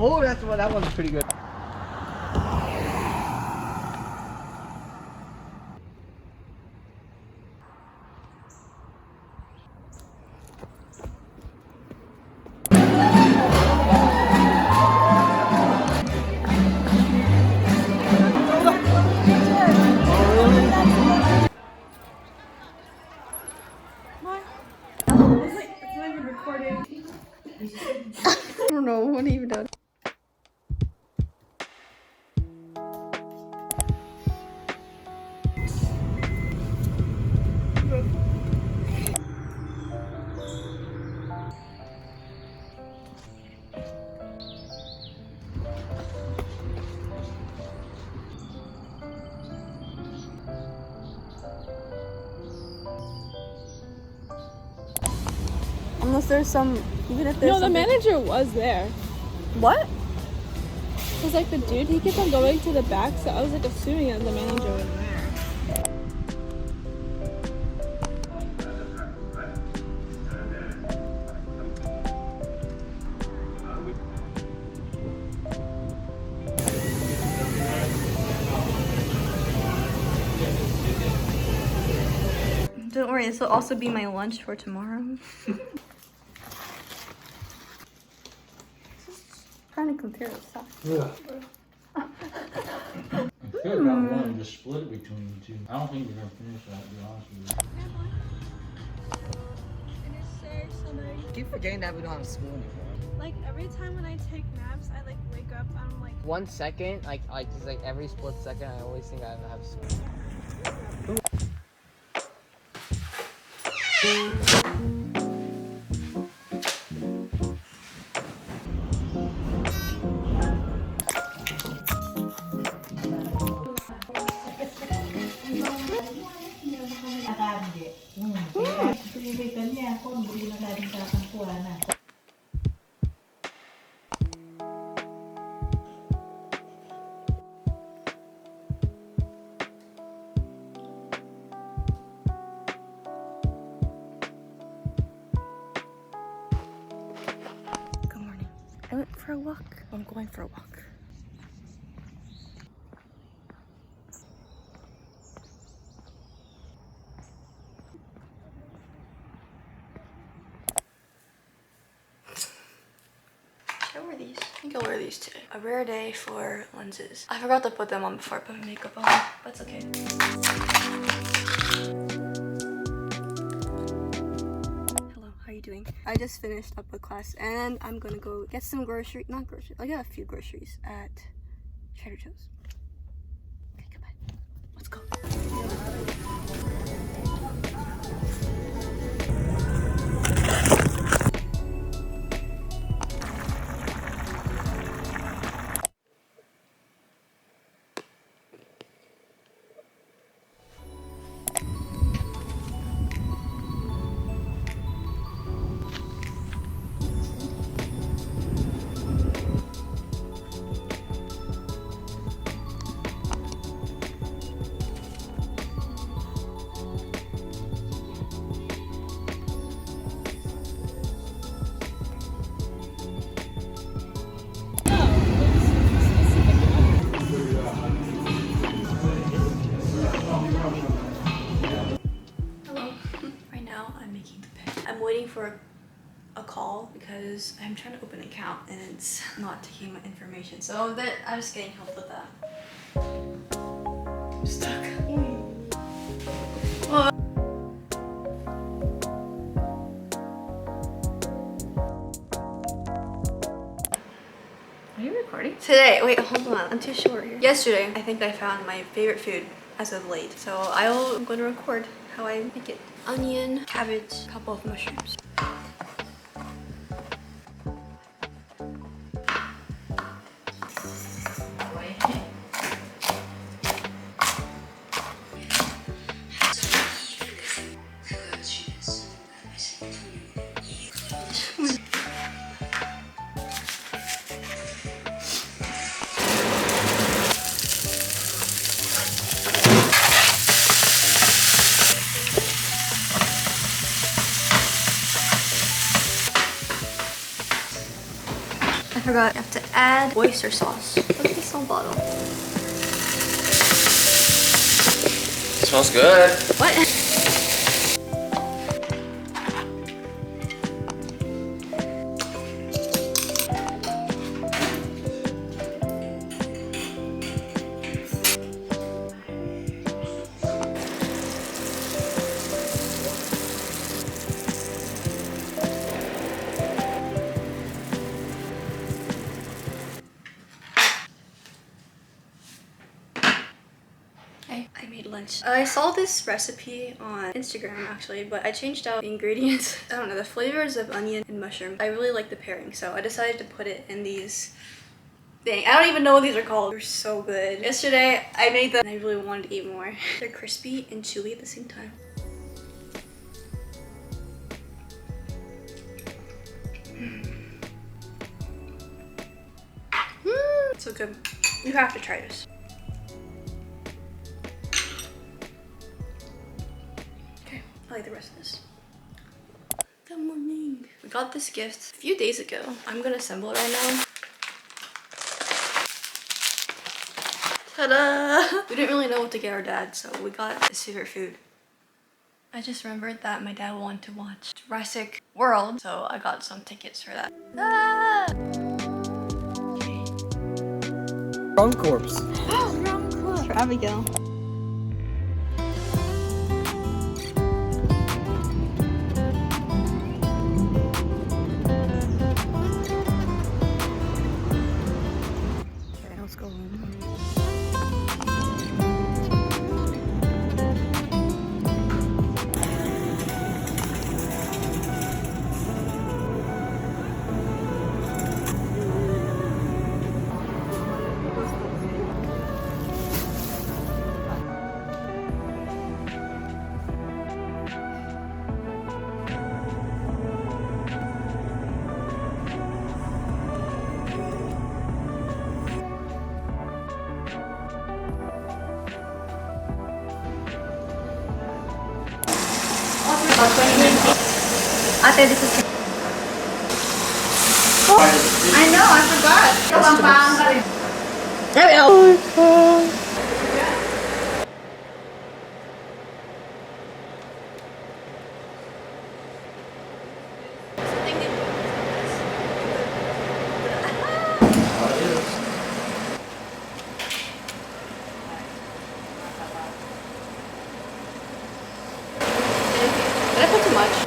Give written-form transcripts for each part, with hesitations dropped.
Oh, that's what. That one's pretty good. I don't know what he done. Unless there's some, even if there's No, the manager was there. What? Cause like the dude, he kept on going to the back, so I was like assuming that the manager was there. Don't worry, this will also be my lunch for tomorrow. Trying to compare the size. Yeah. I could have got one and just split it between the two. I don't think we're gonna finish that, to be honest with you. Keep forgetting that we don't have school anymore. Like every time when I take naps, I like wake up, I'm like 1 second, just like every split second, I always think I have school. Good morning. I went for a walk. I'm going for a walk. Should I wear these? I think I'll wear these today. A rare day for lenses. I forgot to put them on before I put my makeup on, but it's okay. Hello, how you doing? I just finished up with class and I'm gonna go get some groceries. Not groceries, I got a few groceries at Trader Joe's. Okay, goodbye. Let's go. I'm waiting for a call because I'm trying to open an account and it's not taking my information. So that I'm just getting help with that. I'm stuck. Are you recording? Today, wait, hold on, I'm too short here. Yesterday, I think I found my favorite food as of late. So I'm going to record how I make it. Onion, cabbage, a couple of mushrooms. I forgot, you have to add oyster sauce. Look at this little bottle. Smells good. What? I made lunch. I saw this recipe on Instagram actually, but I changed out the ingredients. I don't know, the flavors of onion and mushroom. I really like the pairing, so I decided to put it in these. Dang, I don't even know what these are called. They're so good. Yesterday, I made them and I really wanted to eat more. They're crispy and chewy at the same time. So good. You have to try this. I like the rest of this. Good morning. We got this gift a few days ago. I'm gonna assemble it right now. Ta-da! We didn't really know what to get our dad, so we got his favorite food. I just remembered that my dad wanted to watch Jurassic World, so I got some tickets for that. Ah! Wrong corpse. Wrong corpse. For Abigail. Ate, this is... Oh, I know, I forgot. There we go. Did I put too much?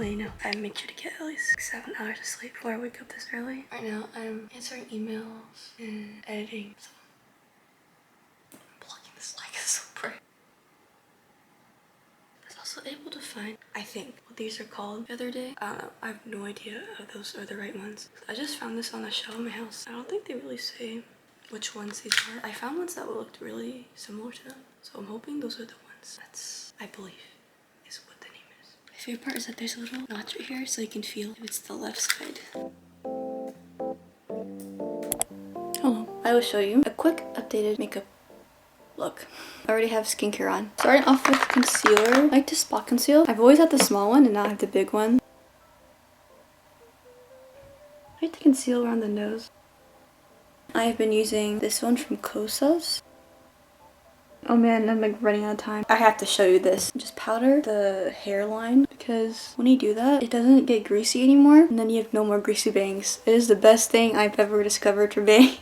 You know, I make sure to get at least 7 hours of sleep before I wake up this early. Right now, I'm answering emails and editing. So I'm blocking this light because it's so bright. I was also able to find, I think, what these are called the other day. I don't know. I have no idea if those are the right ones. I just found this on the shelf in my house. I don't think they really say which ones these are. I found ones that looked really similar to them. So I'm hoping those are the ones. That's, I believe, is what the name is. My favorite part is that there's a little notch right here so you can feel if it's the left side. Hello. I will show you a quick updated makeup look. I already have skincare on. Starting off with concealer. I like to spot conceal. I've always had the small one and now I have the big one. I like to conceal around the nose. I've been using this one from Kosas. Oh man, I'm like running out of time. I have to show you this. Just powder the hairline because when you do that, it doesn't get greasy anymore and then you have no more greasy bangs. It is the best thing I've ever discovered for bangs.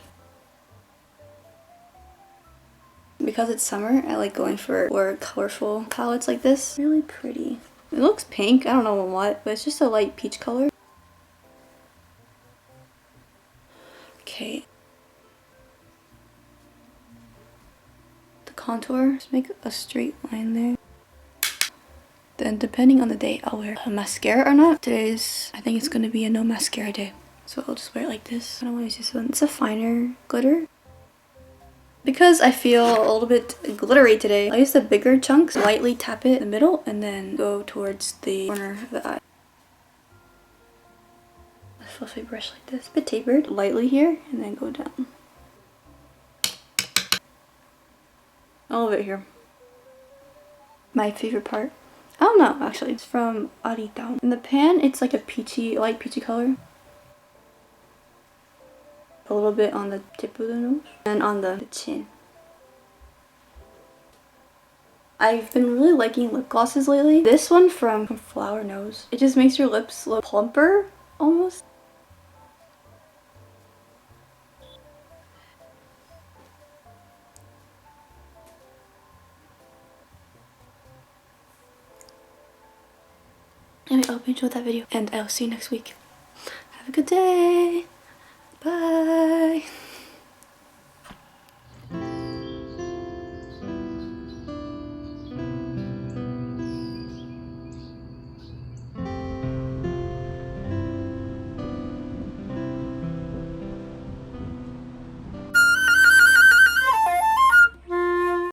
because it's summer, I like going for more colorful palettes like this. Really pretty. It looks pink. I don't know what, but it's just a light peach color. Okay. The contour. Just make a straight line there. Then depending on the day, I'll wear a mascara or not. Today's, I think it's gonna be a no mascara day. So I'll just wear it like this. I don't want to use this one. It's a finer glitter. Because I feel a little bit glittery today, I use the bigger chunks, lightly tap it in the middle, and then go towards the corner of the eye. A fluffy brush like this, a bit tapered, lightly here, and then go down. A little bit here. My favorite part. I don't know, actually. It's from Arita. In the pan, it's like a peachy, light peachy color. A little bit on the tip of the nose and on the chin. I've been really liking lip glosses lately. This one from Flower Nose. It just makes your lips look plumper, almost. Anyway, I hope you enjoyed that video, and I'll see you next week. Have a good day. Bye.